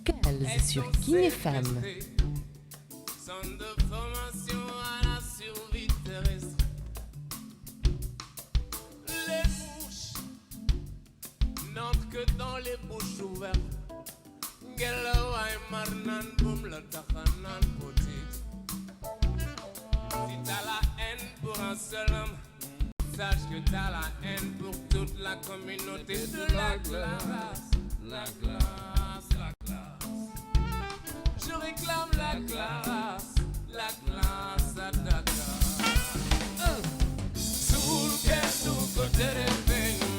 Kels sur King FM. Centre de formation à la survie terrestre. Les mouches n'entrent que dans les bouches ouvertes. Gelawai marnan boum la takhanan petite. Si t'as la haine pour un seul homme, sache que t'as la haine pour toute la communauté de la classe. La classe, la classe. Je réclame la classe à Dakar. Soul get to go to the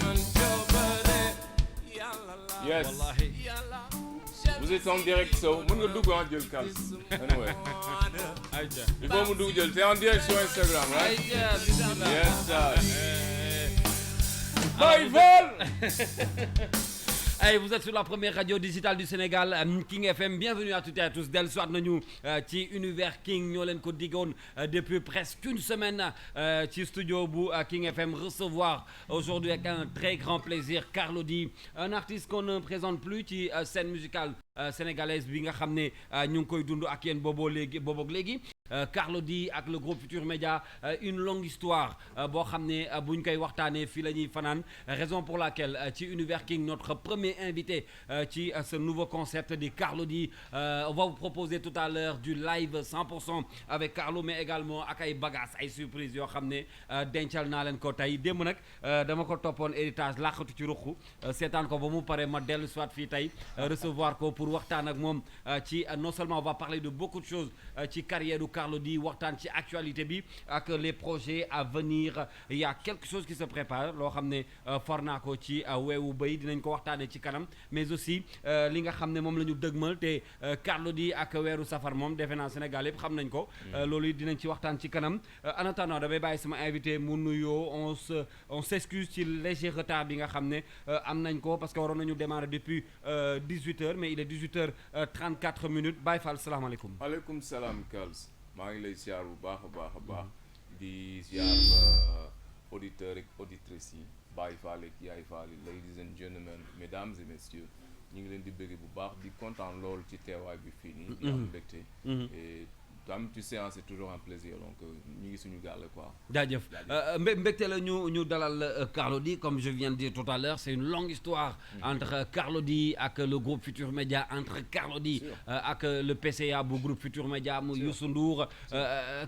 man Yes. Yalla. Vous êtes en direct so mën nga dugg en jël Kals anyway il faut mu dugg jël t'es en direct sur Instagram right yes sir bye vol. Hey, vous êtes sur la première radio digitale du Sénégal King FM bienvenue à toutes et à tous dellu soit nañu ci univers King ñoo leen ko diggoon depuis presque une semaine ci studio bu King FM recevoir aujourd'hui avec un très grand plaisir Carlou D un artiste qu'on ne présente plus ci scène musicale sénégalaise bi nga xam ne ñu ngi koy dund ak yéen booboog léegi Carlou D ak le groupe Futur Média une longue histoire boo xam ne bu ñu koy waxtaanee fii la ñuy fanaan raison pour laquelle ci univers King notre premier invité ci ce nouveau concept de Carlou D on va vous proposer tout à l'heure du live 100% avec Carlou mais également ak ay bagages ay surprises yoo xam ne dencal naa leen ko tey démb nag dama ko toppoon héritage làqatu ci ruqu seetaan ko ba mu pare ma dellu soit fii tey recevoir ko pour waxtaan ak moom ci non seulement on va parler de beaucoup de choses ci carrière du Carlou D waxtaan ci actualité bi ak les projets à venir il y a quelque chose qui se prépare loo xam ne for naa ko ci weewu bay dinañ ko waxtaanee ci kanam mais aussi li nga xam ne moom la ñu dëgmal te Carlou D ak weeru safar moom defe naa Sénégal yëpp xam nañ ko loolu dinañ ci waxtaan ci kanam en attendant damay bàyyi sama invité mu nuyoo on s'excuse ci léger retard bi nga xam ne am nañ ko parce que waroon nañu démarrer depuis 18h mais il est 18h34 Baye Fall salaamaaleykum. maaleykum salaam Kals maa ngi lay siyaar bu baax a baax di siyaar auditeurs et auditrices yi Baye Fall ak Yaay Fall ladies and gentlemen mesdames et messieurs ñu ngi leen di bëgg bu baax di kontaan lool ci teewaay bi fii nii. di am mbégte. et tam tu sais c'est toujours un plaisir donc ñu ngi suñu gàll quoi. jaajëf mbégte la ñu dalal Carlou D comme je viens de dire tout à l'heure c'est une longue histoire entre Carlou D ak le groupe Futur Média entre Carlou D ak le PCA bu groupe Futur Média mu Youssou Ndour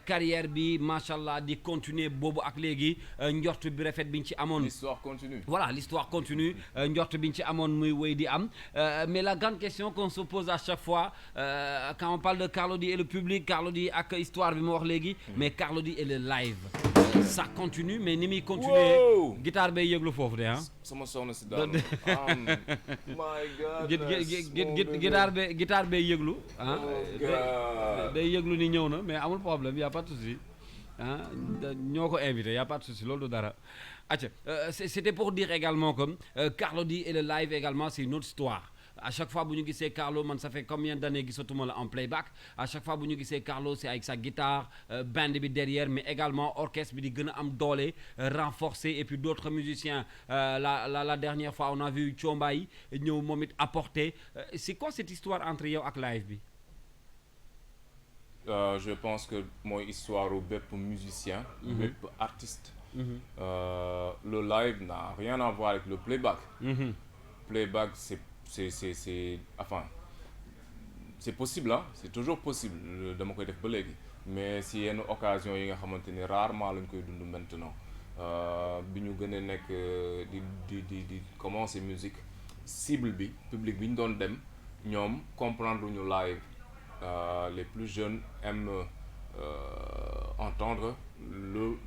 carrière bi machallah di continuer boobu ak léegi njort bi rafet bi ñu ci amoon. l'histoire continue. Voilà l'histoire continue njort bi ñu ci amoon muy wéy di am mais la grande question qu'on se pose à chaque fois quand on parle de Carlou D et le public Carlou D ak histoire bi ma wax léegi mais Carlou D et le live ça continue mais ni muy continuer guitare bay yëglu foofu de sama soxna si daal my God guitare bay yëglu day yëglu ni ñëw na mais amul problème y a pas de souci ñoo ko invité y a pas de souci loolu du dara acca c'était pour dire également que Carlou D et le live également c'est une autre histoire à chaque fois bu ñu gisee Carlou man ça fait combien d'années gisatuma la en playback à chaque fois bu ñu gisee Carlou c'est avec sa guitare band bi derrière mais également orchestre bi di gën a am doole renforcé et puis d'autres musiciens la dernière fois on a vu Thiombay ñëw moom it apporter c'est quoi cette histoire entre yow ak live bi. Je pense que mooy histoire u bépp musicien. bépp artiste. Le live n'a rien à voir avec le playback. Playback c'est enfin c'est possible c'est toujours possible dama koy def ba léegi mais si yenn occasion yi nga xamante ni rarement lañ koy dund maintenant bi ñu gën a nekk di commencer musique cible bi public bi ñu doon dem ñoom comprendre ñu live les plus jeunes aiment entendre le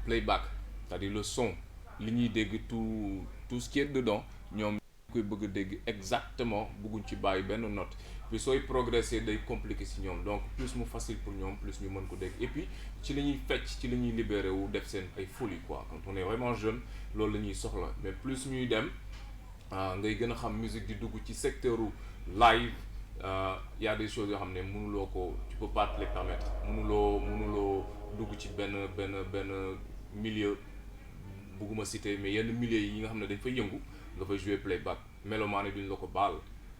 playback c'est-à-dire le son li ñuy dégg tout ce qui est dedans ñoom koy bëgg a dégg exactement bëgguñ ci bàyyi benn note puis sooy progresser day compliqué si ñoom donc plus mu facile pour ñoom plus ñu mën ko dégg et puis ci la ñuy fecc ci la ñuy libéré wu def seen ay folie quoi quand on est vraiment jeune loolu la ñuy soxla mais plus ñuy dem ngay gën a xam musique di dugg ci secteur u live y a des choses yoo xam ne mënuloo ko tu peux pas te les permettre mënuloo dugg ci benn milieu bëgguma citer mais yenn milieu yi nga xam ne dañ fay yëngu nga fay jouer playback mélomane duñ la ko baal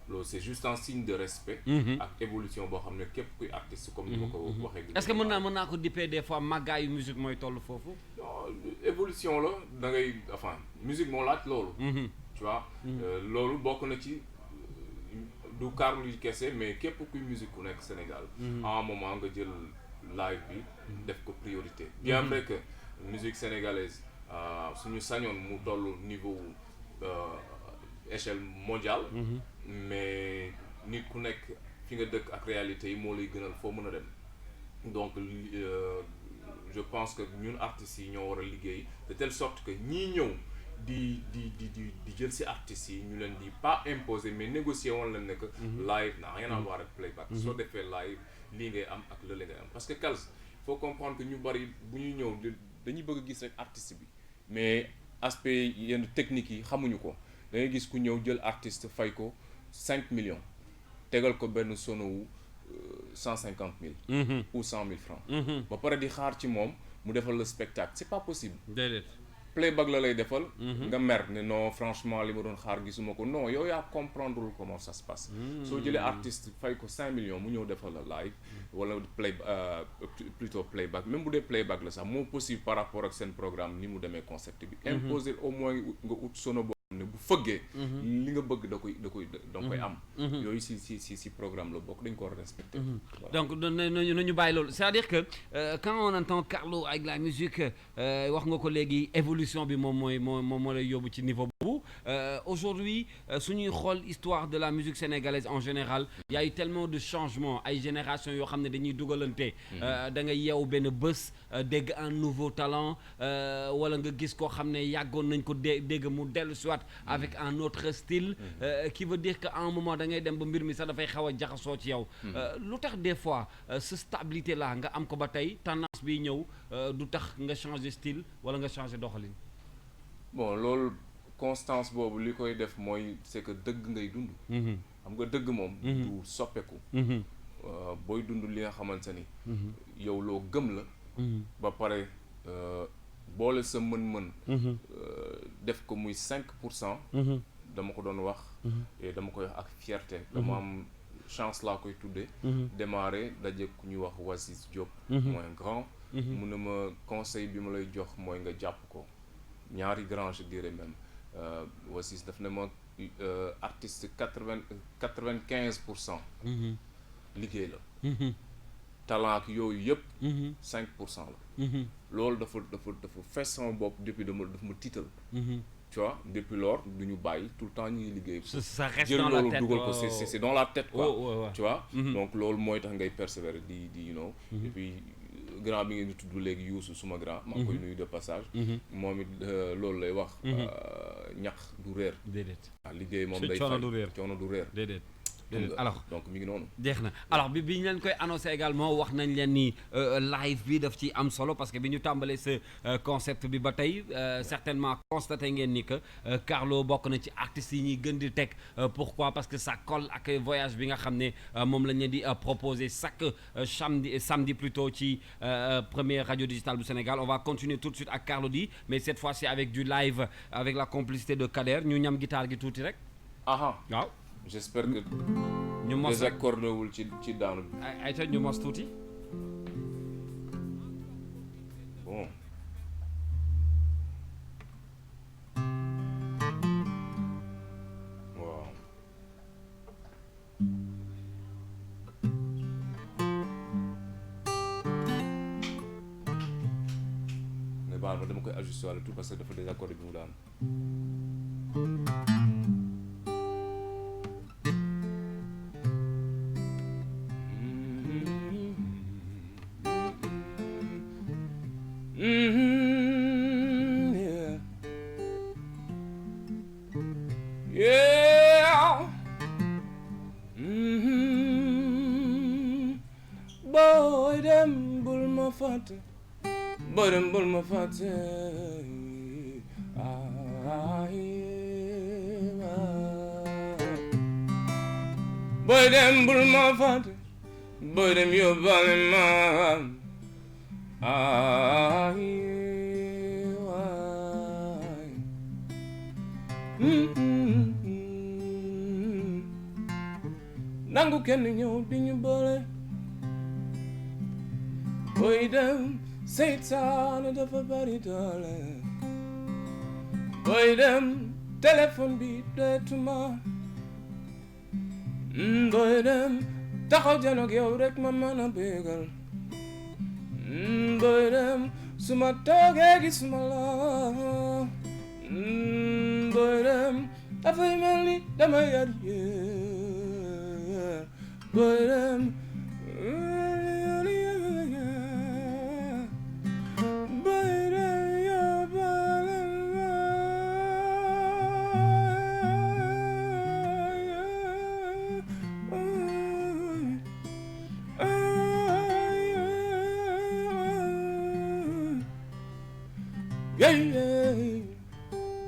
loolu c'est juste un signe de respect ak évolution boo xam ne képp kuy artiste comme ni ma ko waxee est-ce que mën naa ko dippee des fois màggaayu musique mooy toll foofu non évolution la da ngay enfin musique moo laaj loolu tu vois loolu bokk na ci du Carlou yi kese mais képp kuy musique ku nekk Sénégal à un moment nga jël live bi def ko priorité bien vrai que musique sénégalaise suñu sañoon mu toll niveau échelle mondiale mais nit ku nekk fi nga dëkk ak réalité yi moo lay gënal foo mën a dem donc je pense que ñun artistes yi ñoo war a liggéey de telle sorte que ñii ñëw di jël ci artistes yi ñu leen di pas imposer mais négocier woon leen ne que live n'a rien à voir ak playback soo defee live lii ngay am ak lële ngay am parce que Kals faut comprendre que ñu bari bu ñu ñëw dañuy bëgg a gis rek artiste bi mais aspect yenn techniques yi xamuñu ko da ngay gis ku ñëw jël artiste fay ko 5 millions tegal ko benn sono wu 150 000 ou 100 000 francs ba pare di xaar ci moom mu defal le spectacle c'est pas possible déedéet playback la lay defal nga mer ne non franchement li ma doon xaar gisuma ko non yow yaa comprendre comment ça se passe soo jëlee artiste fay ko 5 millions mu ñëw defal la live wala plutôt playback même bu dee playback la sax moo possible par rapport ak seen programme ni mu demee concept bi imposer au moins nga ut sono boo xam ne bu fëggee li nga bëgg da koy am yooyu si programme la bokk dañ ko war a respecter donc nañu bàyyi loolu c'est-à-dire que quand on entend Carlou avec la musique wax nga ko léegi évolution bi moom moo lay yóbbu ci niveau boobu aujourd'hui suñuy xool histoire de la musique sénégalaise en général il y a eu tellement de changements ay génération yoo xam ne dañuy dugalante da nga yeewu benn bés dégg un nouveau talent wala nga gis koo xam ne yàggoon nañ ko dégg mu dellu soit avec un autre style qui veut dire que à un moment da ngay dem ba mbir mi sax dafay xaw a jaxasoo ci yow lu tax des fois ce stabilité là nga am ko ba tey tendance bi ñëw du tax nga changer style wala nga changer doxalin bon loolu constance boobu li koy def mooy c'est que dëgg ngay dund xam nga dëgg moom du soppeeku booy dund li nga xamante ni yow loo gëm la ba pare boole sa mën-mën def ko muy 5% dama ko doon wax et dama koy wax ak fierté dama am chance laa koy tuddee démarrer daje ku ñuy wax Wasis Diop mooy un grand mu ne ma conseil bi ma lay jox mooy nga jàpp ko ñaari grand je dirais même Wasis daf ne ma artiste 95% liggéey la talent ak yooyu yëpp 5% la loolu dafa fees sama bopp depuis dafa ma tiital tu vois depuis lors du ñu bàyyi tout le temps ñu ngi liggéey ça reste jël dans la loolu tête dugal ko c'est dans la tête quoi tu vois Mhm. donc loolu mooy tax ngay persévérer di you know et puis grand bi ngeen di tudd léegi Youssou suma grand maa ngi koy nuyu de passage moom it loolu lay wax ñax du réer déedéet waaw liggéey moom Ci day coono fay du réer. coono du réer déedéet xam nga. alors donc mi ngi noonu jeex na alors bi ñu leen koy annoncé également wax nañ leen ni live bi daf ci am solo parce que bi ñu tàmbalee ce concept bi ba tey certainement constaté ngeen ni que Carlou bokk na ci artistes yi ñuy gën di teg pourquoi parce que ça colle ak voyage bi nga xam ne moom lañ leen di proposer chaque samedi plutôt ci première radio digitale du Sénégal on va continuer tout de suite ak Carlou D mais cette fois-ci avec du live avec la complicité de Kader ñu ñam guitare gi tuuti rek aha waaw j'espère que ñu mos désaccordé wul ci daanu bi ay ta ñu mos tuuti bon waaw mais baal ma dama koy ajusté wàlla tout parce que dafa désaccordé bi mu daanu Yeah. Yeah. Boy dem bul ma fàtte. Boy dem bul ma fàtte. Boy dem bul ma fàtte. Boy dem yóbbaale ma. Ay, waay. nangu kenn ñëw di ñu boole booy dem seytaane dafa bari doole booy dem téléphone bi deetuma booy dem taxaw janoog yow rek ma mën a bégal booy dem suma toogee gisuma la booy dem dafay mel ni dama yar yéer booy dem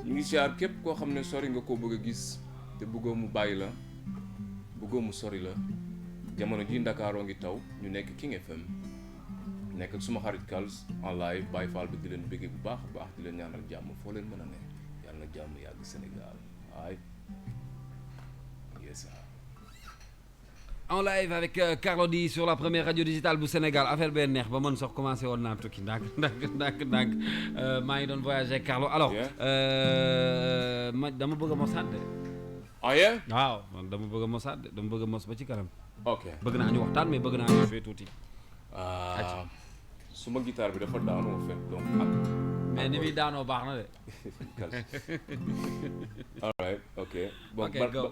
ñu ngi siyaar képp koo xam ne sori nga koo bëgg a gis te bëggoo mu bàyyi la bëggoo mu sori la jamono ji Ndakaaroo ngi taw ñu nekk King FM nekk ak suma xarit Kals en live Baye Fall bi di leen bëggee bu baax a baax di leen ñaanal jàmm foo leen mën a ne yàlla na jàmm yàgg Sénégal ay yes en live avec Carlou D sur la première radio digitale bu Sénégal affaire bee neex ba man sax commencé woon naa tukki ndànk maa ngi doon voyager ak Carlou alors ma dama bëgg a mosaat de ah yeah waaw man dama bëgg a mosaat de dama bëgg a mos ba ci kanam ok bëgg naa ñu waxtaan mais bëgg naa ñu jouer tuuti suma guitare bi dafa daanoo en fait donc mais ni muy daanoo baax na de all right ok bon ok go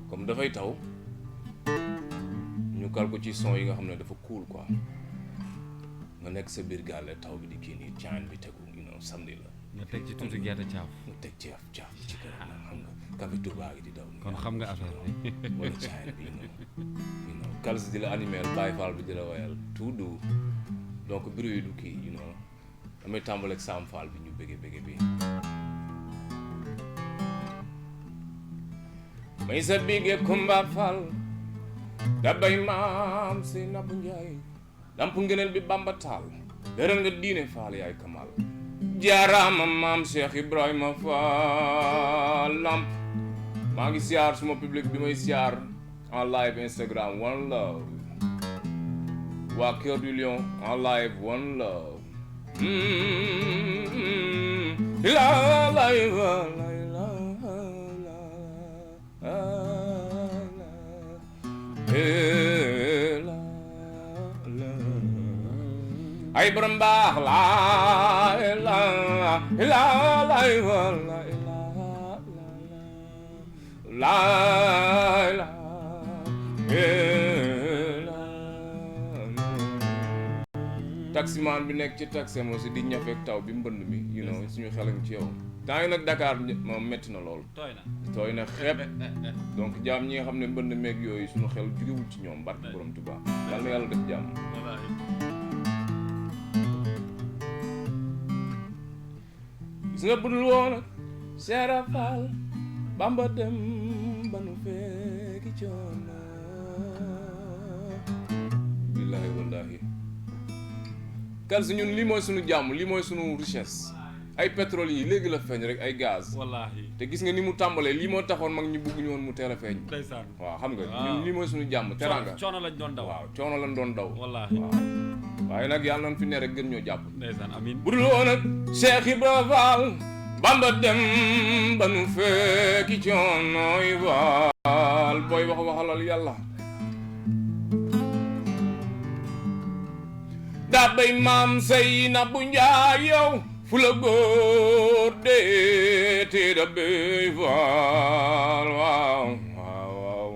comme dafay taw ñu kal ko ci son yi nga xam ne dafa cool quoi nga nekk sa biir gaale taw bi di kii nii caan bi tegu samedi la nga teg ci tuuti gerte caaf nga teg caaf ci kanam xam nga café Touba gi di daw kon xam nga affaire bi wala caan bi Kals di la animer Baye Fall bi di la wayal tout doux donc bruit yi du kii damay tàmbale ak Sam Fall bi ñu bëgge bi may sa bige Kumba Fall da bay maam si Nabu Njaay lamp ngëneel bi Bamba Taal dëral nga diine Fall yaay Kamal jaaraama maam Cheikh Ibrahima Fall lamp maa ngi siyaar suma public bi may siyaar en live Instagram One Love waa Cœur du Lion en live One Love la la ay borom baax la taximaan bi nekk ci taxi mo si di ñafeek taw bi mbënd mi suñu xelañ ci yow temps yi nag Dakar moom metti na lool tooy na xeeb donc jaam ñi nga xam ne mbënd meeg yooyu suñu xel jugewul ci ñoom barke borom Tuubaa yàlla na yàlla def jàmm gis nga budul woon ak Seera Faal Bamba dem ba nu fekki coono billaahi wallaahi Kals ñun lii mooy suñu jàmm lii mooy suñu richesse ay pétrole yi léegi la feeñ rek ay gaz wallaahi te gis nga ni mu tàmbalee lii moo taxoon mag ñi bëgg ñu woon mu teel a feeñ ndeysaan waaw xam nga ñun lii mooy suñu jàmm teranga coono lañ doon daw waaw coono lañ doon daw wallaahi waaw waaye nag yàlla nañ fi ne rek gën ñoo jàpp ndeysaan amiin bu dul woon ak Cheikh Ibra Fall Bamba dem ba nu fekki coonooy Fall booy wax waxalal yàlla daa bay maam say na bu njaay yow fu la góor dee te da bay Fall waaw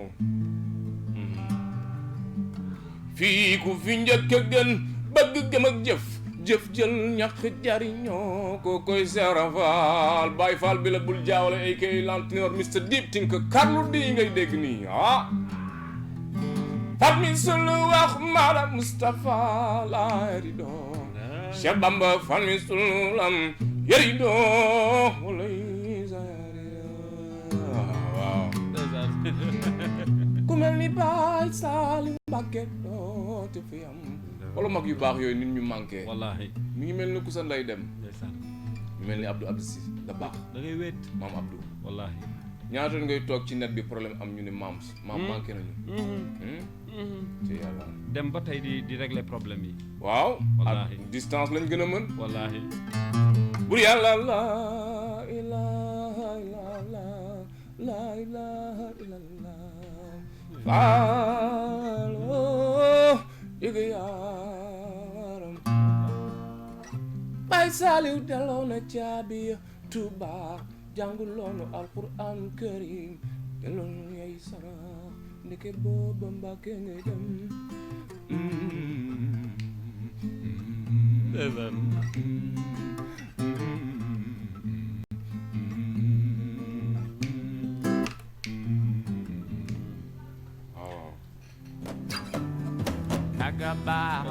fii ku fi njëkk a gën bëgg gëm ak jëf jël ñax jariñoo ko koy Seera Faal Baay Faal bi la bul jaawale ay kay lantinoor Mr Deep Think Carlou D ngay dégg nii fat mi sulu wax Mala Mustafa laay di doon Cheikh Bamba fat mi sulu lam yëri doon lay ku mel ni Baay Saaliw Mbàkke dootu fi am wala mag yu baax yooyu nit ñu manqué wallahi mi ngi mel ni ku sa ndey dem ndeysaan mi mel ni Abdou Aziz da baax da ngay wéet maam Abdou wallahi ñaata ngay toog ci net bi problème am ñu ne maam manqué nañu ci yàlla dem ba tey di régler problème yi waaw Wallaahi. ak distance lañ gën a mën wallahi bur yàlla la ilaha illallah la ilaha illallah faalo yëga yaaram Baay Saaliw delloo na caabi Tuuba jànguloonu alquran karim delloo yay sara ndeke booba Mbàkke ngay dem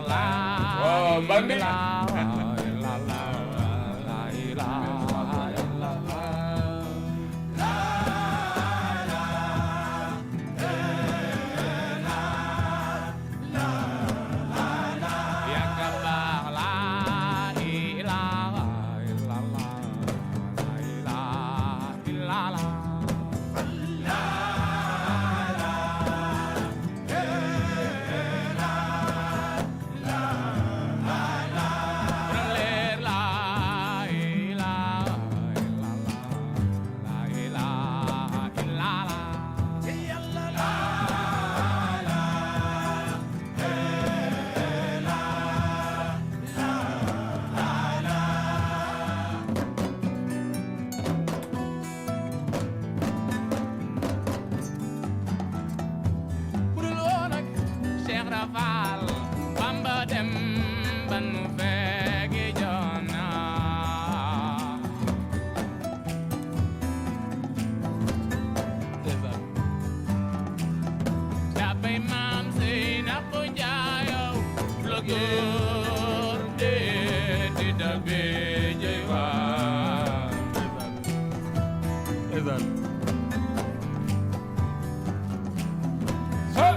waaw bandi budul woon ak Cheikh Rafal Bamba dem ba nu fekki joona jàppay maam sey na ko jaayow la góor dee di dabe jëy waa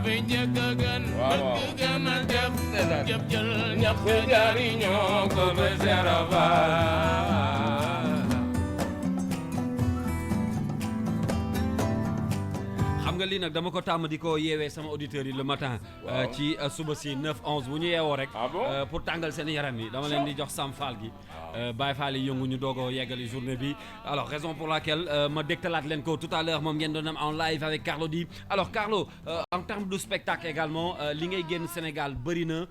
fi njëkk a gën bëgg gën a jëf jëf jël ñëpp jariñoo ko ba serava xam nga lii nag dama ko tàmm di ko yeewee sama auditeurs yi le matin ci suba si 9-11 bu ñu yeewoo rek pour tàngal seen yaram yi dama leen di jox Sam Fall gi Baye Fall yi yëngu ñu doogoo yeggali journée bi alors raison pour laquelle ma dégtalaat leen ko tout à l'heure moom ngeen doon am en live avec Carlou D alors Carlou en termes de spectacle également li ngay génn Sénégal bëri na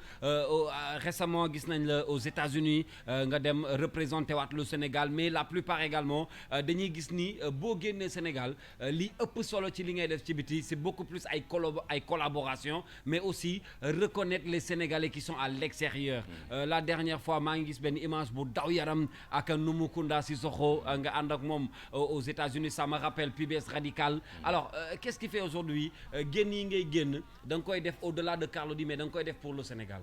récemment gis nañ la aux États-Unis nga dem représenter waat le Sénégal mais la plupart également dañuy gis ni boo génnee Sénégal li ëpp solo ci li ngay def ci biti c'est beaucoup plus ay collaboration mais aussi reconnaître les Sénégalais qui sont à l'extérieur la dernière fois maa ngi gis benn image bu daw yaram ak Numukunda Sissoko nga ànd ak moom aux États-Unis ça me rappelle PBS Radical alors qu'est-ce qui fait aujourd'hui génn yi ngay génn da nga koy def au-delà de Carlou D mais da nga koy def pour le Sénégal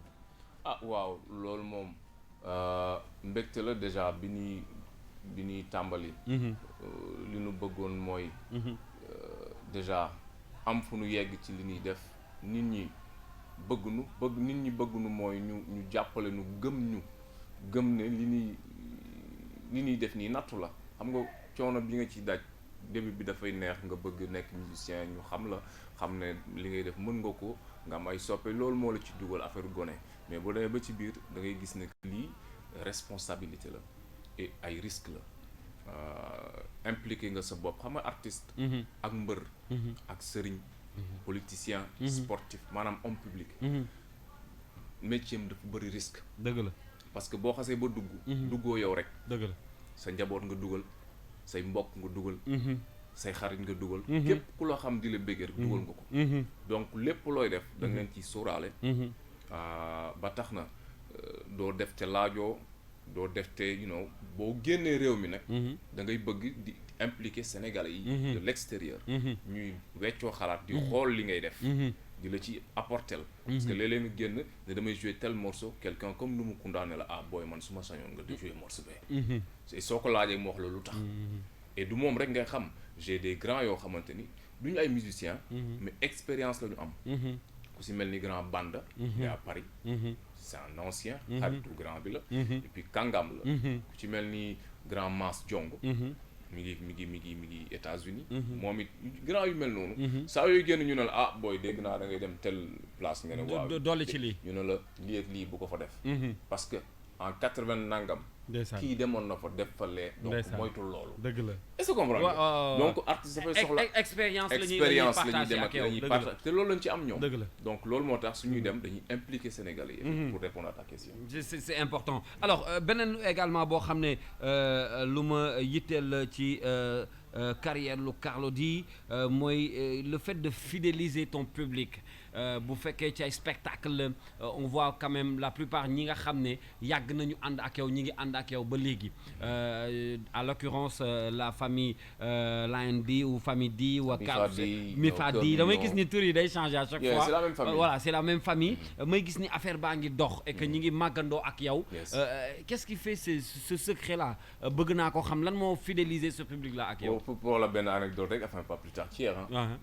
waaw loolu moom mbégte la déjà bi ñuy tàmbali li ñu bëggoon mooy déjà am fu nu yegg ci li ñuy def nit ñi bëgg nu mooy ñu jàppale nu gëm ne li ñuy def nii nattu la xam nga coono bi nga ci daj début bi dafay neex nga bëgg nekk musicien ñu xam ne li ngay def mën nga ko nga am ay soppe loolu moo la ci dugal affaire gone mais boo demee ba ci biir da ngay gis ne lii responsabilité la et ay risque la impliqué nga sa bopp xam nga artiste ak mbër ak sëriñ politicien sportif maanaam homme public métier am dafa bëri risque dëgg la parce que boo xasee ba duggoo yow rek dëgg la sa njaboot nga dugal say mbokk nga dugal say xarit nga dugal képp ku la xam di la bëggee rek dugal nga ko donc lépp looy def da nga leen ciy sóoraale ba tax na doo def te laajoo doo def te boo génnee réew mi nag da ngay bëgg di impliquer Sénégalais yi de l'extérieur ñuy weccoo xalaat di xool li ngay def di la ci apporter parce que léeg-léeg nga génn ne damay jouer tel morceau quelqu'un comme Numukunda ne la booy man su ma sañoon nga di jouer morceau bee et soo ko laajee mu wax la lu tax et du moom rek ngay xam j'ai des grands yoo xamante ni du ñu ay musiciens. mais expérience la ñu am. ku si mel ni grand Banda. il est à Paris. c'est un ancien. xaritu grand bi la. et puis kàngam la. ku ci mel ni grand Mass Jong. mi ngi États-Unis moom it grand yu mel noonu. saa yooyu génn ñu ne la ah booy dégg naa da ngay dem telle place nga ne waaw. dolli ci lii ñu ne la lii ak lii bu ko fa def. parce que en 80 nangam. ndeysaan kii demoon na fa def fa lee. donc moytu loolu. dëgg la est-ce que comprendre donc artiste dafay soxla expérience la ñuy dem ak la ñuy partage te loolu lañ ci am ñoom. dëgg la donc loolu moo tax suñuy dem dañuy impliquer Sénégalais yi. pour répondre à ta question. c'est important alors beneen également boo xam ne lu ma yitteel ci carrière lu Carlou D mooy le fait de fidéliser ton public. bu fekkee ci ay spectacle on voit quand même la plupart ñi nga xam ne yàgg nañu ànd ak yow ñi ngi ànd ak yow ba léegi à l'occurrence la famille Lion D ou famille D ou Mifa D damay gis ni tur yi day changer à chaque fois c'est la même famille. voilà c'est la même famille may gis ni affaire baa ngi dox et que ñi ngi màggandoo ak yow qu'est-ce qui fait ce secret là bëgg naa ko xam lan moo fidéliser ce public là ak yow. pour la benn anecdote rek enfin pas plus tard hier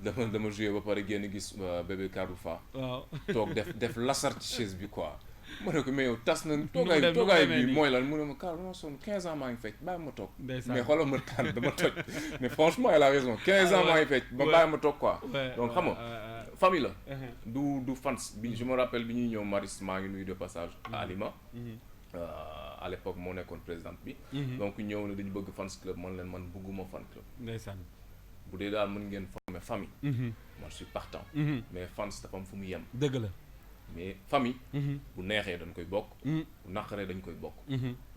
dama joué ba pare génn gis bébé Carlou waaw toog def lasar ci chaise bi quoi ma ne ko mais yow tas na toogaay bi mooy lan mu ne ma Carlou dama sonn 15 ans maa ngi fecc bàyyi ma toog mais xoolal ma tànn dama toj mais franchement elle a raison 15 ans maa ngi fecc ba bàyyi ma toog quoi donc xam nga famille la du fans bi je me rappelle bi ñuy ñëw Maris maa ngi nuyu de passage Alima à l'époque moo nekkoon présidente bi donc ñëw na dañu bëgg fans club man leen man bëgguma fan club ndeysaan bu dee daal mën ngeen former famille moi je suis partant mais fans dafa am fu mu yem dëgg la mais famille bu neexee dañ koy bokk bu naqaree dañ koy bokk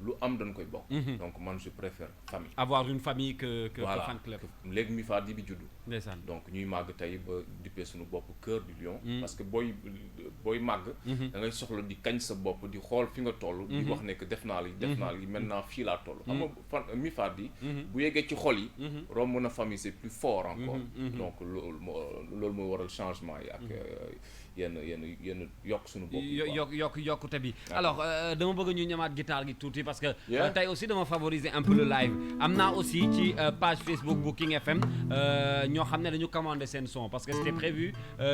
lu am dañ koy bokk donc man je préfère famille avoir une famille que voilà. fan club léegi mi faa di bi juddu ndeysaan donc ñuy màgg tey ba dippee suñu bopp cœur du lion parce que booy màgg da ngay soxla di kañ sa bopp di xool fi nga toll di wax ne que def naa li maintenant fii laa toll xam nga fan mi faa di bu yeggee ci xol yi romb na famille c'est plus fort encore donc loolu mooy waral changement yi ak yenn yokk suñu bopp yokkute bi alors dama bëgg ñu ñamaat guitare gi tuuti parce que tey aussi dama favoriser un peu le live am naa aussi ci page Facebook bu King FM ñoo xam ne dañu commandé seen son parce que c'était prévu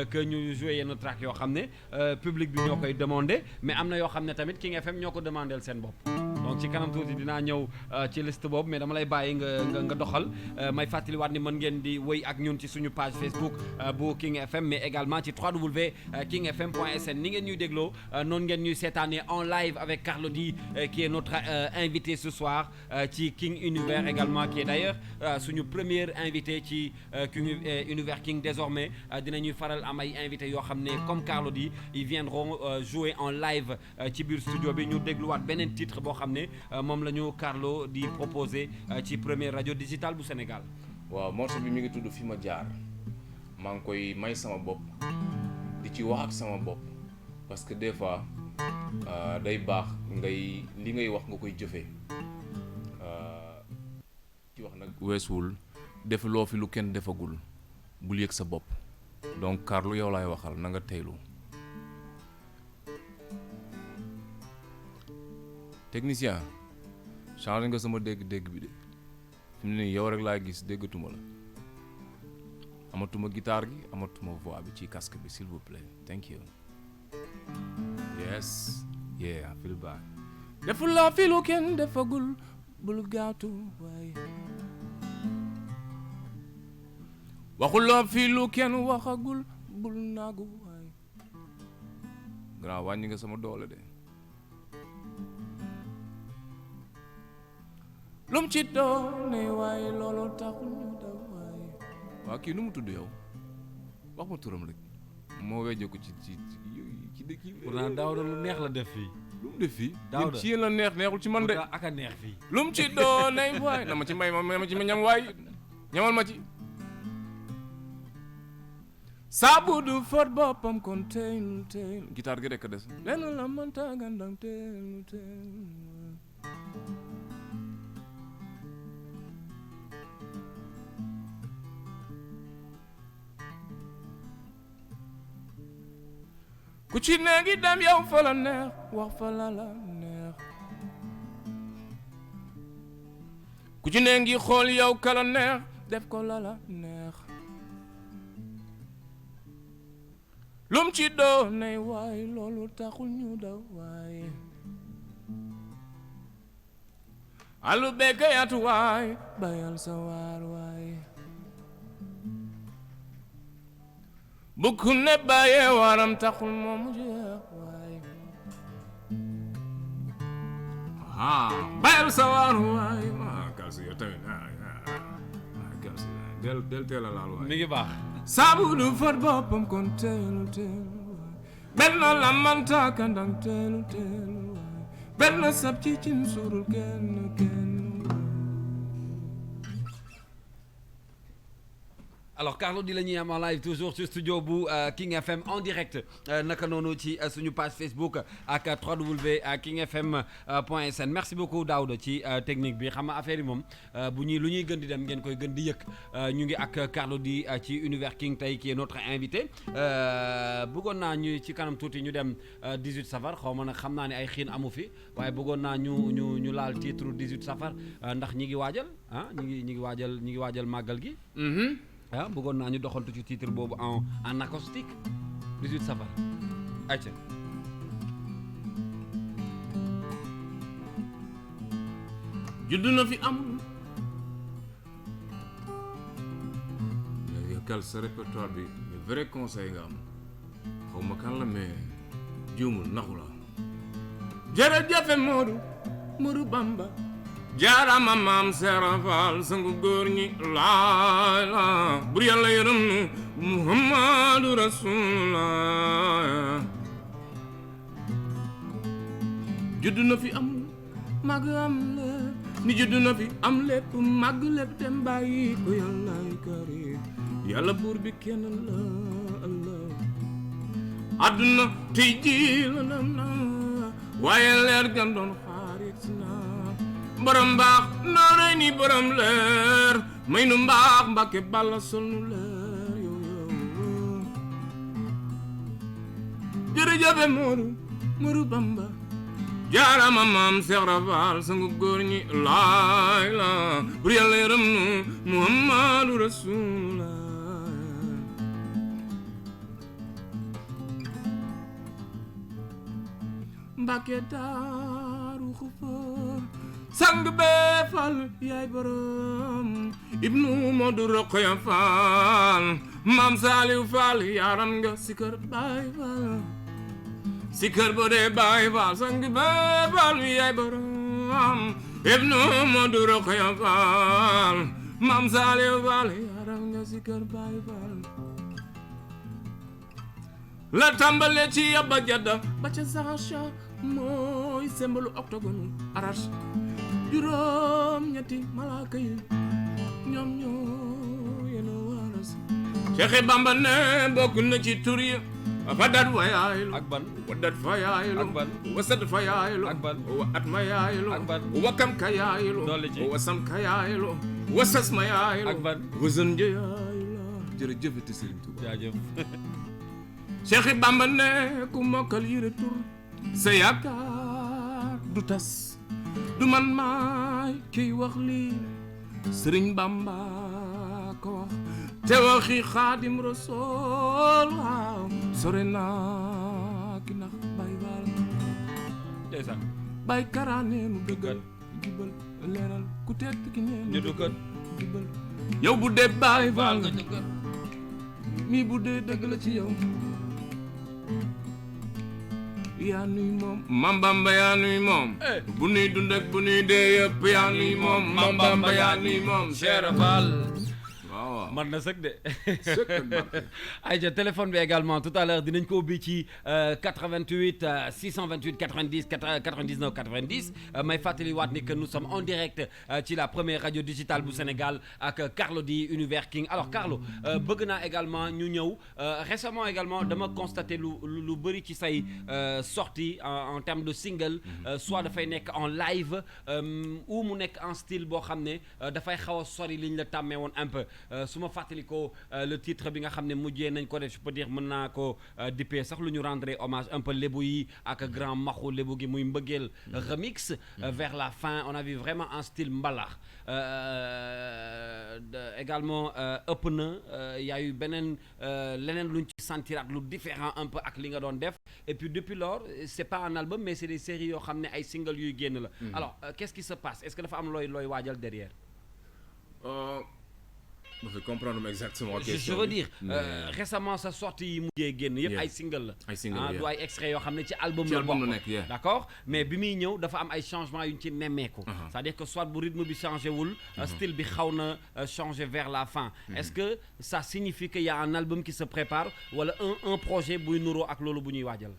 que ñu jouer yenn track yoo xam ne public bi ñoo koy demandé mais am na yoo xam ne tamit King FM ñoo ko demandeel seen bopp donc ci kanam tuuti dinaa ñëw ci liste boobu mais dama lay bàyyi nga doxal may fàttaliwaat ni mën ngeen di wéy ak ñun ci suñu page Facebook bu King FM mais également ci www.kingfm.sn ni ngeen ñuy dégloo noonu ngeen ñuy seetaanee en live avec Carlou D qui est notre invité ce soir ci King Univers également qui est d'ailleurs suñu premier invité ci King Univers King désormais dinañuy faral am ay invités yoo xam ne comme Carlou D ils viendront jouer en live ci biir studio bi ñu dégluwaat beneen titre boo xam ne moom la ñu Carlou di proposé ci première radio digitale bu Sénégal. waaw morceau bi mi ngi tudd fi ma jaar maa ngi koy may sama bopp di ci wax ak sama bopp parce que des fois day baax li ngay wax nga koy jëfee ci wax nag weesuwul def loo fi lu kenn defagul bul yëg sa bopp donc Carlou yow laay waxal na nga teylu technicien changé nga sama dégg-dégg bi de fi mu ne nii yow rek laa gis déggatuma la amatuma guitare gi amatuma voix bi ci casque bi s'il vous plaît thank you yes yeah I feel bad defuloo fi lu kenn defagul bul gaatu waaye waxuloo fi lu kenn waxagul bul naagu waaye grand wàññi nga sama doole de lum ci doone waaye loolu taxul ñu daw waaye waa kii nu mu tudd yow wax ma turam rek moo wejje ko ci dëkk yi pourtant Daouda lu neex la def fii lu mu def fii Daouda ci yéen la neexul ci man de ak a neex fii lum ci doone waaye na ma ci may ma ci ñam waay ñamal ma ci saabu du fot boppam kon teylu guitare gi rek a des lenn la mënta gandang teylu ku ci ne ngi dem yow fa la neex wax fa la neex ku ci ne ngi xool yow ka la neex def ko la neex lum ci doonay waay loolu taxul ñu daw waay alu béykat waay bayal sa waar waay bu ku ne bàyyee waram taxul moomu jeex waay bayal sa waar waay Kalsi yow tamit Kalsi del teel a laal waay mi ngi baax saabu du fat boppam kon teelu benn la manta kandang teelu benn sab ci cin surul kenn alors Carlou D la ñuy am en live toujours ci studio bu King FM en direct naka noonu ci suñu page Facebook ak www.kingfm.sn merci beaucoup Daouda ci technique bi xam nga affaire yi moom bu ñuy lu ñuy gën di dem ngeen koy gën di yëg ñu ngi ak Carlou D ci Univers King tey qui est notre invité bëggoon naa ñu ci kanam tuuti ñu dem 18 safar xaw ma nag xam naa ne ay xiin amu fi waaye bëggoon naa ñu laal titre 18 safar ndax ñi ngi waajal ñi ngi waajal màggal gi. Bëggoon naa ñu doxantu ci titre boobu en acoustique 18 safar ayca juddu na fi amul kal sa répertoire bi le vrai conseil nga am xaw ma kan la mais juumul naxu la jërëjëfe Modou Bamba jaarama maam Seera Faal sangu góor ñi laa bur yàlla yërëm nu Muhammadu Rasulullah juddu na fi am màgg am lépp ni juddu na fi am lépp màgg lépp dem bàyyi ko yàllaay karim yàlla buur bi kenn la Allah àdduna tey ji la na waaye leer gan doon xaarit na borom mbaax nooree ni borom leer may nu mbaax Mbàkke balla sol nu leer yow jërëjëfe Modou Bamba jaarama maam Seex Faal sangu góor ñi laay la bur yàlla yërëm nu Muhammadu Rasulullah Mbàkke daaru xufoor sang bee Fall yaay borom ibnu Modou Rokhaya Fall maam Saliou Fall yaaram nga sikar baay Fall sikar bo dee baay Fall sang bee Fall yaay borom ibnu Modou Rokhaya Fall maam Saliou Fall yaaram nga sikar baay Fall la tàmbale ci yabba jadda ba ca saxa mooy sembalu octogone arrache juróom ñetti malaaka yi ñoom ñoo yéen a waras Cheikh Bamba ne bokk na ci tur yi fadat wa yaaylu ak ban wadat fa yaaylu ak ban wasat fa yaaylu ak ban wa at ma yaaylu ak ban wakam ka yaaylu wasam ka yaaylu wasas ma yaaylu ak ban wasan ja yaaylu jërëjëf te Serigne Touba jaajëf Cheikh Bamba ne ku mokkal yire tur sa yaakaar du tas du man maay kiy wax lii Sëriñ Bamba ko wax te waxi Xaadim Rasuul waaw sore naa ki nax bay baal ndeysaan bay karaaneenu dëggal jubal leeral ku tedd ki neenu ñu duggal jubal yow bu dee bay baal nga duggal mi bu dee dëgg la ci yow yaa nuy moom Mam Bamba yaa nuy moom bu nuy dund ak bu nuy dee yëpp yaa nuy moom Mam Bamba yaa nuy moom Cheikh Fall waaw man na sëg de ayca téléphone bi également tout à l'heure dinañ ko ubbi ci 88 628 90 99 90 may fàttali waat ni que nous sommes en direct ci la première radio digitale bu Sénégal ak Carlou D Univers King alors Carlou bëgg naa également ñu ñëw récemment également dama constaté lu bëri ci say sortie en termes de single soit dafay nekk en live ou mu nekk en style boo xam ne dafay xaw a sori li ñu la tàmmee woon un peu su ma ma fàttalikoo le titre bi nga xam ne mujjee nañ ko def je peux dire mën naa ko dippee sax lu ñu rendre hommage un peu lébu yi ak grand maxu lébu gi muy mbëggeel remix vers la fin on a vu vraiment un style mbalax également ëpp na y a eu beneen leneen luñ ci sentiraat lu différent un peu ak li nga doon def et puis depuis lors c'est pas un album mais c'est des séries yoo xam ne ay single yuy génn la alors qu'est-ce qui se passe est-ce que dafa am looy waajal derrière je vais comprendre exactement je veux dire récemment sa sortie yi mujjee génn yëpp ay single la du ay extrait yoo xam ne ci album la bokk d'accord mais bi muy ñëw dafa am ay changements yu ñu ci nemmeeku c'est-à-dire que soit bu rythme bi changé wul style bi xaw na changé vers la fin est-ce que ça signifie que y a un album qui se prépare wala un projet buy nuroo ak loolu bu ñuy waajal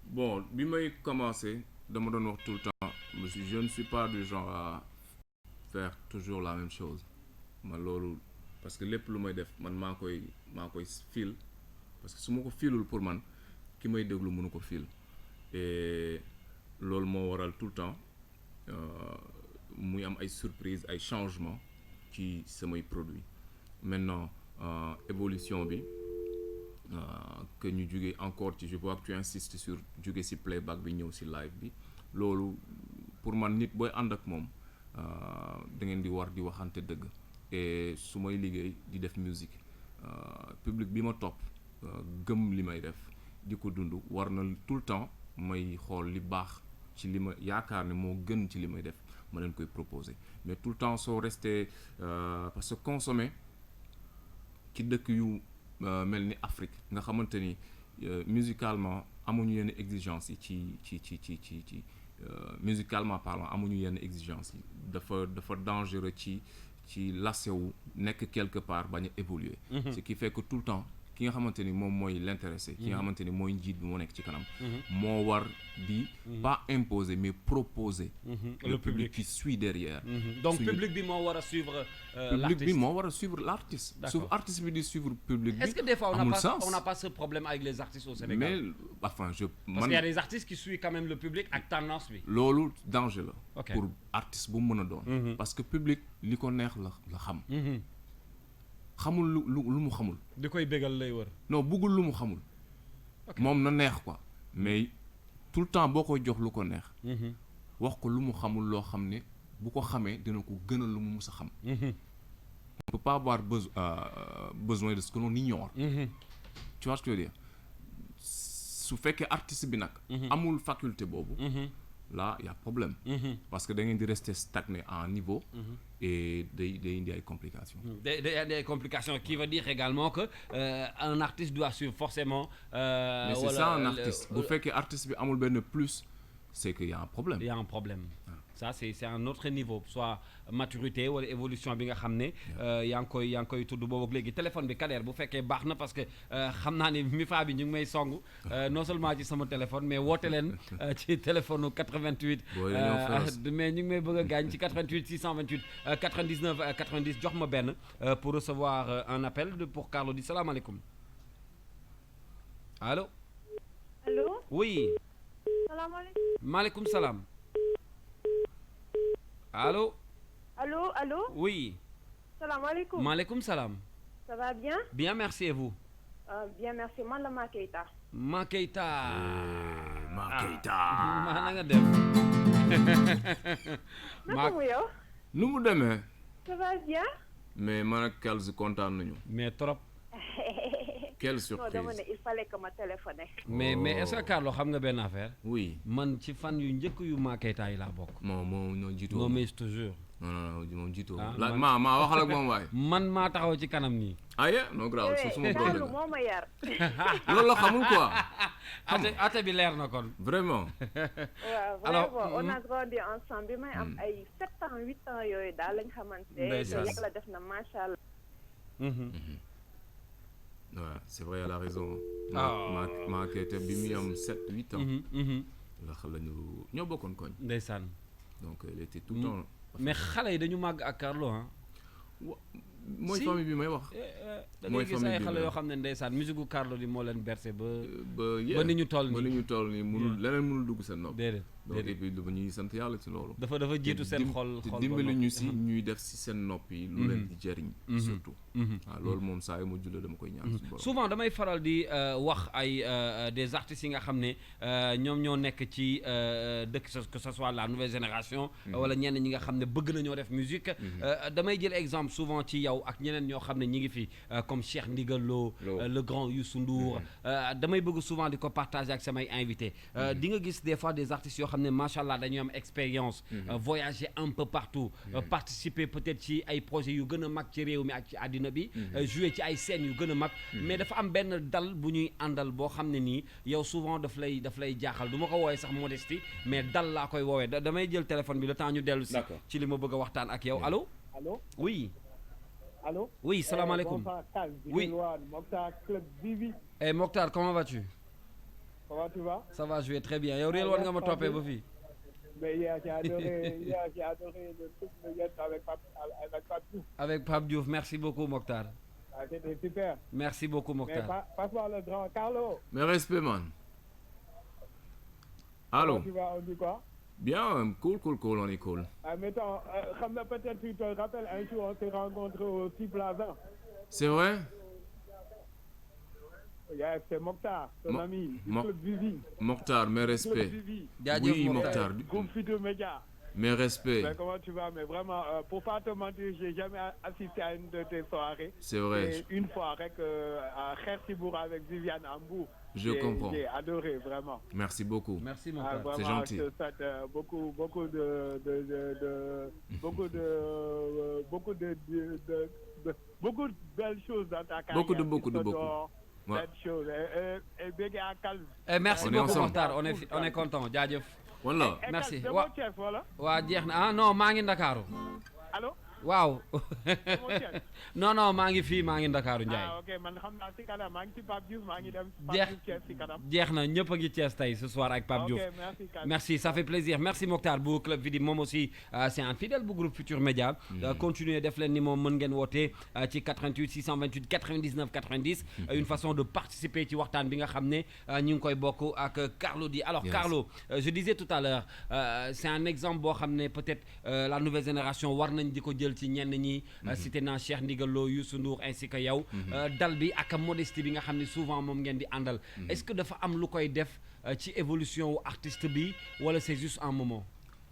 bon bi may commencer dama doon wax tout le temps je ne suis pas du genre à faire toujours la même chose man loolu parce que lépp lu may def man maa koy feel parce que su ma ko feelul pour man ki may déglu mënu ko feel et loolu moo waral tout le temps muy am ay surprise ay changements ci samay produits maintenant évolution bi que ñu jógee encore ci je vois que tu insistes sur jóge ci playback bi ñëw ci live bi loolu pour man nit booy ànd ak moom da ngeen di war di waxante dëgg et su may liggéey di def musique public bi ma topp gëm li may def di ko dund war na tout le temps may xool li baax ci li ma yaakaar ne moo gën ci li may def ma leen koy proposer mais tout le temps soo resté parce que consommer ci dëkk yu mel ni Afrique nga xamante ni musicalement amuñu yenn exigence yi ci musicalement parlant amuñu yenn exigence yi dafa dangereux ci lassewu nekk quelque part bañ a évoluer ce qui fait que tout le temps ki nga xamante ni moom mooy l'intéressé ki nga xamante ni mooy njiit bi moo nekk ci kanam moo war di pas imposer mais proposer le public qui suit derrière donc public bi moo war a suivre public bi moo war a suivre l'artiste su artiste bi di suivre public bi est-ce que des fois on n'a pas ce problème avec les artistes au Sénégal mais enfin parce qu'il y a des artistes qui suivent quand même le public ak tendance bi loolu danger la pour artiste bu mën a doon parce que public li ko neex la xam xamul lu mu xamul. di koy bégal lay wër. non bëggul lu mu xamul. moom na neex quoi mais tout le temps boo koy jox lu ko neex. wax ko lu mu xamul loo xam ne bu ko xamee dina ko gënal lu mu mus a xam. on peut pas avoir besoin de ce que l'on ignore. Tu vois ce que je veux dire su fekkee artiste bi nag. amul faculté boobu. là y a problème. parce que da ngeen di rester stagné à un niveau. et day indi ay complications. day indi ay complications qui veut dire également que un artiste doit suivre forcément. mais c'est ça un artiste bu fekkee artiste bi amul benn plus c'est que y a un problème. y a un problème. ça c'est un autre niveau soit maturité wala évolution bi nga xam ne yaa ngi koy tudd boobu ak léegi téléphone bi Kader bu fekkee baax na parce que xam naa ne MIFA bi ñu ngi may song non seulement ci sama téléphone mais woote leen ci téléphone 88 mais ñu ngi may bëgg a gaañ ci 88 628 99 90 jox ma benn pour recevoir un appel pour Carlou D. Salaamaaleykum allo allo oui salaamaaleykum maaleykum salaam allô allô allô oui salaamaaleykum maaleykum salaam ça va bien bien merci et vous bien merci man la Ma Keita Ma Keita maa na nga def naka mu yow nu mu demee ça va bien mais man ak Kels kontaan nañu mais trop quelle surprise non dama ne il fallait que ma téléphoné mais est-ce que Carlou xam nga benn affaire oui man ci fan yu njëkk yu Ma Keita yi laa bokk moom ñoo jiitoo non mais je te jure non moom jiitoo Ah, maa waxal ak moom waay man maa taxaw ci kanam nii aye non grave c'est suma problème Carlou moo ma yar loolu la xamul quoi ate bi leer na kon vraiment waaw Alors, vraiment on a grandi ensemble bi may am ay 7 ans 8 ans yooyu daal lañ xamante Ndeysaan. yàlla def na macha allah ouais c'est vrai elle a raison Ah. ma Keita bi muy am 7-8 ans la xala ñu ñoo bokkoon koñ ndeysaan donc elle était tout le temps mais xale yi dañu màgg ak Carlou ah mooy Si. famille bi may wax da Mooy ngay gis famille ay bi xale la. yoo xam ne ndeysaan musique gu Carlou di moo leen bercé ba ba ni ñu toll ba nii. ni ñu toll nii munul leneen munul dugg seen nopp déedéet donc et puis lu ñuy sant yàlla ci loolu dafa jiitu seen xol te dimbali ñu si ñuy def si seen nopp yi lu leen di jëriñ surtout waaw loolu moom saa yu ma julle dama koy ñaan suñu borom souvent damay faral di wax ay des artistes yi nga xam ne ñoom ñoo nekk ci dëkk que ce soit la nouvelle génération wala ñenn ñi nga xam ne bëgg nañoo def musique damay jël exemple souvent ci yow ak ñeneen ñoo xam ne ñi ngi fi comme Cheikh Ndigal Lo le grand Youssou Ndour damay bëgg souvent di ko partager ak samay invité di nga gis des fois des artistes yoo xam ne macha allah dañuy am expérience voyager un peu partout participer peut-être ci ay projets yu gën a mag ci réew mi ak ci àddina bi jouer ci ay scènes yu gën a mag mais dafa am benn dal bu ñuy àndal boo xam ne nii yow souvent daf lay jaaxal du ma ko woowee sax modestie mais dal laa koy woowee damay jël téléphone bi le temps ñu dellu si ci li ma bëgg a waxtaan ak yow allo oui allô oui salaamaaleykum oui Mokhtar comment vas-tu comment tu vas ça va je vais très bien yow réel woon nga ma toppee ba fii mais hier j'ai adoré le truc de hier avec Pape Diouf. Avec Pape Diouf, merci beaucoup Mokhtar. Ah, c'était super. Merci beaucoup Mokhtar. Mais passe-moi le grand Carlo. Mes respects man. Allô. Comment tu vas, on dit quoi? Bien, cool, on est cool. Mettons, peut-être tu te rappelles un jour on s'est rencontrés au Sea Plaza. C'est vrai? Yeah, c'est Mokhtar, ton ami. Mokhtar, mes respects. Oui, Mokhtar. Groupe Futurs Médias. Mes respects. Mais comment tu vas? Mais vraiment, pour pas te mentir, j'ai jamais assisté à une de tes soirées. C'est vrai. Et une fois avec à Khersibourg avec Viviane Ambou. Je comprends. J'ai adoré vraiment. Merci beaucoup. Merci Mokhtar. C'est gentil. Je te souhaite beaucoup de belles choses dans ta carrière. Beaucoup. Belles choses. Et bégué à calme. Merci beaucoup Mokhtar, on est content. Jaajëf. Voilà. Merci. Waa jeex na non maa ngi Ndakaaru. Allô? Waaw. non maa ngi fii maa ngi Ndakaaru Ndiaye. Ok man xam naa si kanam maa ngi ci Pape Diouf maa ngi dem Pape Diouf Thiès si kanam. jeex na ñëpp a ngi Thiès tey ce soir avec Pape Diouf. Merci ça fait plaisir merci Mokhtar bu Club Vidi moom aussi c'est un fidèle bu groupe Futurs Médias. Continuer def leen ni moom mën ngeen woote ci 88 628 99 90. Une façon de participer ci waxtaan bi nga xam ne ñu ngi koy bokk ak Carlo Di. Alors Carlo je disais tout à l'heure c'est un exemple boo xam ne peut-être la nouvelle génération war nañ di ko jël ci ñenn ñi cité naa Cheikh Ndigal Lo Youssou Ndour ainsi que yow dal bi ak modestie bi nga xam ne souvent moom ngeen di àndal est-ce que dafa am lu koy def ci évolution wu artiste bi wala c'est juste un moment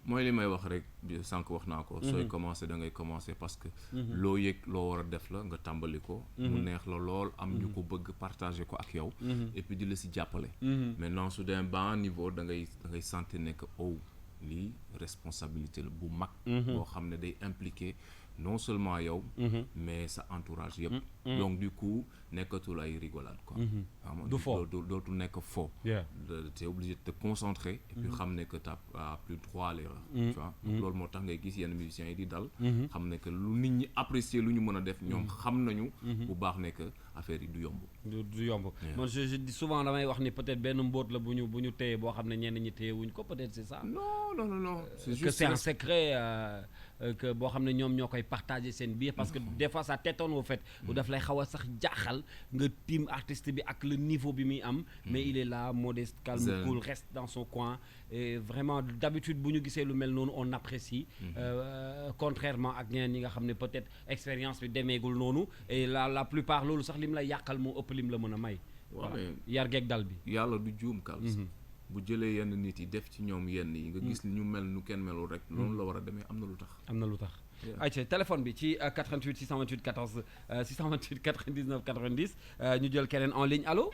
mooy li may wax rek sànq wax naa ko sooy commencer da ngay commencer parce que loo yëg loo war a def la nga tàmbali ko mu neex la lool am ñu ko bëgg partager ko ak yow et puis di la si jàppale maintenant su dee ba niveau da ngay sentir ne que lii responsabilité la bu mag boo xam ne day impliquer non seulement yow mais sa entourage yëpp donc du coup nekkatul ay rigolade quoi du fo dootul nekk fo t'es obligé de te concentrer et puis xam ne que t'as plus droit à l'erreur tu vois donc loolu moo tax ngay gis yenn musiciens yi di dal xam ne que lu nit ñi apprécier lu ñu mën a def ñoom xam nañu bu baax ne que affaire yi du yomb man je dis souvent damay wax ni peut-être benn mbóot la bu ñu téye boo xam ne ñenn ñi téye wuñ ko peut-être c'est ça non c'est juste que c'est un secret que boo xam ne ñoom ñoo koy partager seen biir parce que des fois ça t'étonne au fait bu daf lay xaw a sax jaaxal nga tiim artiste bi ak le niveau bi muy am mais il est là modeste calme cool reste dans son coin et vraiment d'habitude bu ñu gisee lu mel noonu on apprécie contrairement ak ñeneen ñi nga xam ne peut-être expérience bi demeegul noonu et la plupart loolu sax lim la yàqal moo ëpp lim la mën a may yar geeg dal bi yàlla du juum Kals bu jëlee yenn nit yi def ci ñoom yenn yi nga gis ñu mel nu kenn melul rek loolu la war a demee am na lu tax ayca téléphone bi ci 88 628 14 628 99 90 ñu jël keneen en ligne allo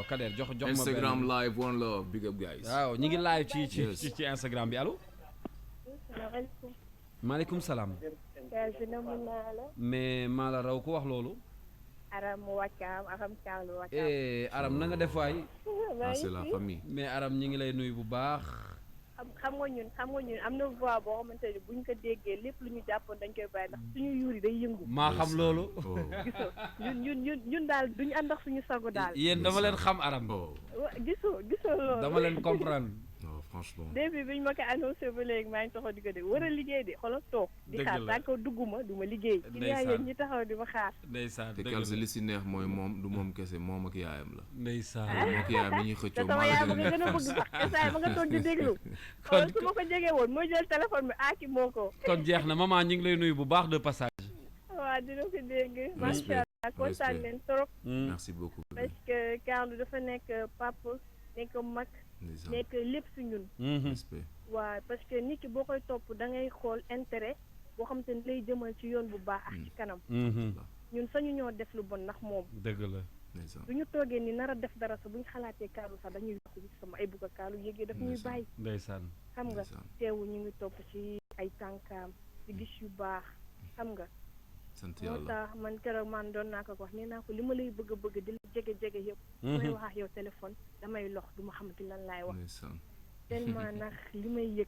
Kader jox ma Instagram live one love big up guys waaw ñu ngi live ci Instagram bi allo maaleykum salaam mais maa la raw ku wax loolu Aram Wakaam Carlo Wakaam. Aram na nga def waay. c'est la famille. mais Aram ñi ngi lay nuyu bu baax. xam nga ñun am na voix boo xamante ne buñ ko déggee lépp lu ñu jàppoon dañ koy bàyyi ndax suñu yuur yi day yëngu. maa xam loolu. gisoo ñun daal duñu ànd ak suñu sago daal. yéen dama leen xam Aram. gisoo loolu. dama leen comprendre. franchement. depuis bi ñu ma ko annoncé ba léegi maa ngi taxaw di ko dégg war a liggéey de xoolal toog. di Dëgg xaar la. tant que dugguma du ma liggéey. Ndeysaan. client yéen ñi taxaw di ma xaar. ndeysaan te dëgg Kals la li si neex mooy moom du moom kese moom ak yaayam la. ndeysaan moom ak yaayam dañuy te xëccoo sama maa yaay la ma gën a nga gën a nekk bëgg sax esaay ma nga toog di déglu. kon xoolal su ma ko jegee woon mooy jël téléphone bi aaki moo ko. kon jeex na maman ñu ngi lay nuyu bu baax de passage. waaw dina ko dégg. Respect, macha allah kontaan respect. leen trop. merci beaucoup. parce que Carlou dafa nekk papa nekk mag ndeysaan nekk lépp si ñun. respect. waaw parce que nit ki boo koy topp da ngay xool intérêt boo xam te ne lay jëmal ci yoon bu baax ak ci kanam. ñun sañu ñoo def lu bon ndax moom. dëgg la. ndeysaan bu ñu toogee ni nar a def dara sax bu ñu xalaatee Carlou sax dañuy yokk ci sama ay bugg a Carlou yéegee daf ñuy bàyyi. ndeysaan xam nga ndeysaan. teewu ñu ngi topp ci ay tànkaam ci gis yu baax xam nga. sant moo yàlla. tax man keroog man doon naa ko wax nee naa ko li ma lay bëgg a bëgg di la jege jege yëpp. may wax ak yow téléphone damay lox du ma xamante lan laay wax. ndeysaan. tellement nag li may yëg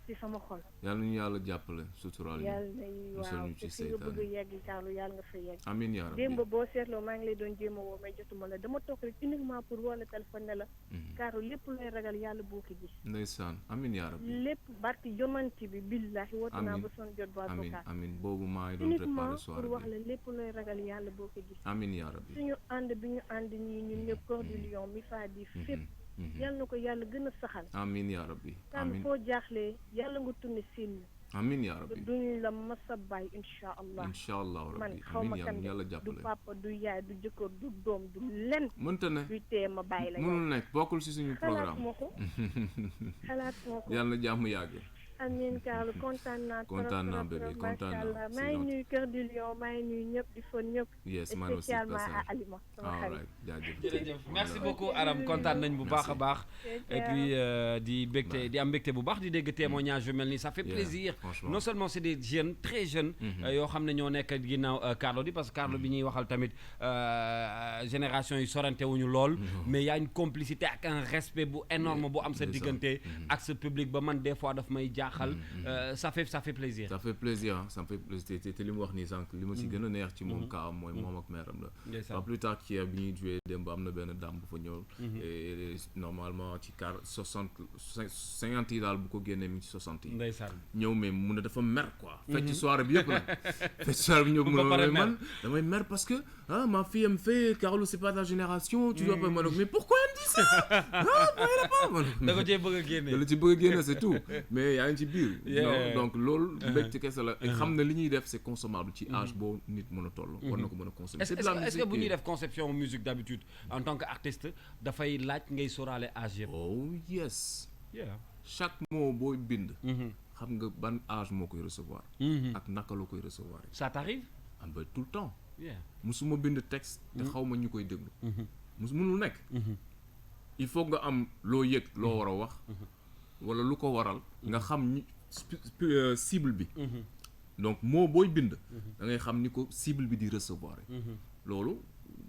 ci sama xol. yàlla ñu yàlla jàppale suturaal ñu. yàlla na musal waaw ñu te ci fi nga bëgg a seytaane. yegg Carlou yàlla nga fa yegg. amiin yaa rabbi. démb boo seetloo maa ngi lay doon jéem a woo mais jotuma la dama toog rek uniquement pour woo la téléphone ne la. Carlou lépp looy ragal yàlla boo ko gis. ndeysaan amiin yaa rabbi. lépp barki yonanti bi billahi woote naa Amiin. ba son jot ba amiin avocat. amiin boobu maa ngi doon uniquement préparé pour soirée wax bi. la lépp looy ragal yàlla boo ko gis. amiin yaa rabbi. suñu ànd bi ñu ànd ñii ñun ñëpp Cœur du Lion mi faa di fépp. yàlla na ko yàlla gën a saxal. amiin yaa rabbi. Carlou amiin foo jaaxlee yàlla nga tunne siin amiin yaa rabbi. duñu la masa bàyyi incha allah. incha allahu man rabbi. xaw ma amiin kan yàlla de jàppale. du papa du yaay du jëkkër du doom du len mënta ne. duy tee ma bàyyi la yow. mënul nekk bokkul si suñu xalaat programme. moo ko xalaat moo ko. yàlla na jàmm yàgg. amiin Carlou kontaan naa trop kontaan naa trop, bébé, trop, kontaan macha naa. allah. C'est maa ngi gentil. nuyu Cœur du Lion maa ngi nuyu ñëpp di fon ñëpp. yes man aussi spécialement à personne. Alima sama all xarit. right jaajëf. jërëjëf merci Voilà. beaucoup Aram kontaan nañ bu baax a baax. et puis di mbégte Bye. di am mbégte bu baax di dégg témoignage yu mel nii ça fait Yeah, plaisir. franchement. non seulement c'est des jeunes très jeunes. yoo xam ne ñoo nekk ginnaaw Carlou di parce que Carlou bi ñuy waxal tamit génération yi sorante wuñu lool. mais y a une complicité ak un respect bu énorme bu am sa ndeysaan. diggante ak sa public ba man des fois daf may jaaxal. ça fait plaisir. ça fait plaisir ah ça me fait plaisir te li mu wax nii sànq li ma si gën a neex ci moom kaam mooy moom ak meeram la. Ndeysaan. pas plus tard qu'hier bi ñuy joué démb am na benn dame bu fa ñëw. et normalement ci 50 yi daal bu ko génnee mi ngi ci 60 yi. ndeysaan. ñëw mais mu ne dafa mer quoi. fekk ci soirée bi yëpp nag. fekk ci soirée bi ñëw mu Ba pare ne mer. man damay mer parce que ah ma fille elle me fait Carlou c'est pas ta génération. tu dois pas ma ne ko mais pourquoi elle me dit ça ah pourquoi pas ma ne ko da ko cee bëgg a génne. da la ci bëgg a génne c'est tout mais yaa ngi ci biir. Yeah. non donc loolu. mbégte kese la et xam na li ñuy def c'est consommable ci âge boo nit mën a toll. war na ko mën a consommer. est-ce c'est de la est-ce que bu ñuy musique. def conception musique d'habitude en tant qu'artiste dafay laaj ngay sóoraale âge yëpp. oh yes yeah. chaque mot booy bind. xam nga ban âge moo koy recevoir. ak naka la koy recevoir. ça t'arrive. am ba tout le temps. yeah. musuma bind texte. te xaw ma ñu koy déglu. mënul nekk. il faut nga am loo yëg loo war a wax. wala lu ko waral. nga xam ñi cible bi. donc moo booy bind. da ngay xam ni ko cible bi di recevoir. loolu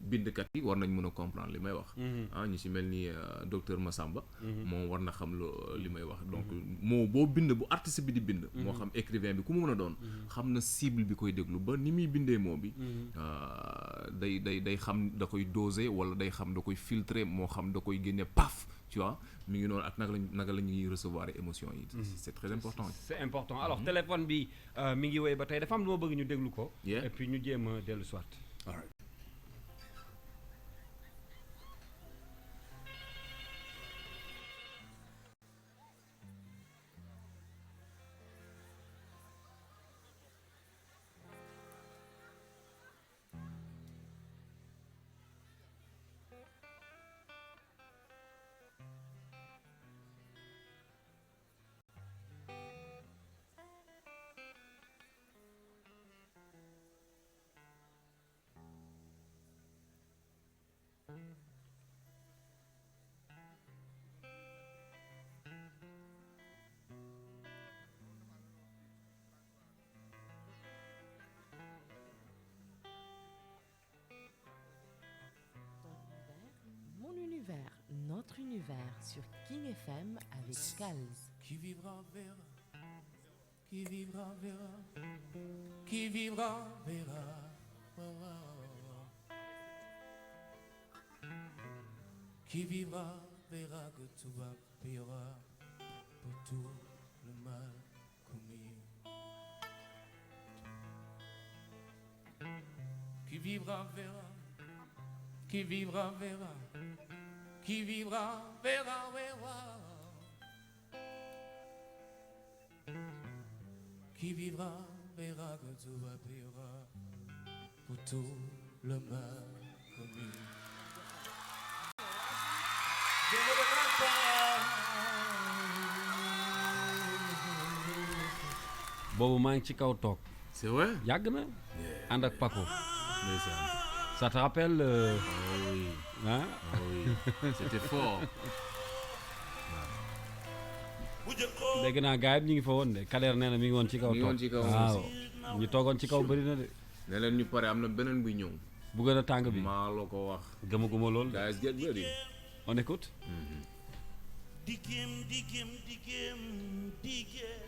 bindkat yi war nañ mën a comprendre li may wax. ah ñu ci mel ni docteur Massamba. moom war na xam li may wax donc moo boo bind bu artiste bi di bind. moo xam écrivain bi ku mu mën a doon. xam na cible bi koy déglu ba ni muy bindee moo bi. day xam da koy doser wala day xam da koy filtrer moo xam da koy génne paf tu vois mi ngi noonu ak naka la ñuy recevoir émotions yi. c'est très important. c'est important alors téléphone bi mi ngi woy ba tey dafa am lu ma bëgg ñu déglu ko. Yeah. et puis ñu jéem a dellu soit. All right. Mon univers, notre univers sur King FM avec Kals. Qui vivra verra, qui vivra verra, qui vivra verra. Oh, oh, oh. Qui vivra verra que tout va pire. pour tout le mal commis. Qui vivra verra, qui vivra verra, qui vivra verra, verra. Qui vivra verra que tout va paiera pour tout le mal commis. boobu maa ngi ci kaw toog C'est vrai? yàgg na ànd ak Paco Ndeysaan. ça te rappelle Ah oui, hein ah oui. C'était fort. dégg naa gars yi ñu ngi fa woon de Kader nee na mi ngi woon ci kaw Mi ngi woon toog ci kaw waaw ñu toogoon ci kaw bëri na de Ne leen ñu pare am na beneen buy ñëw. bu gën a tàng bi Maa la ko wax. gëmaguma lool de Guys, get ready. on écoute Digim, digim, digim, digim.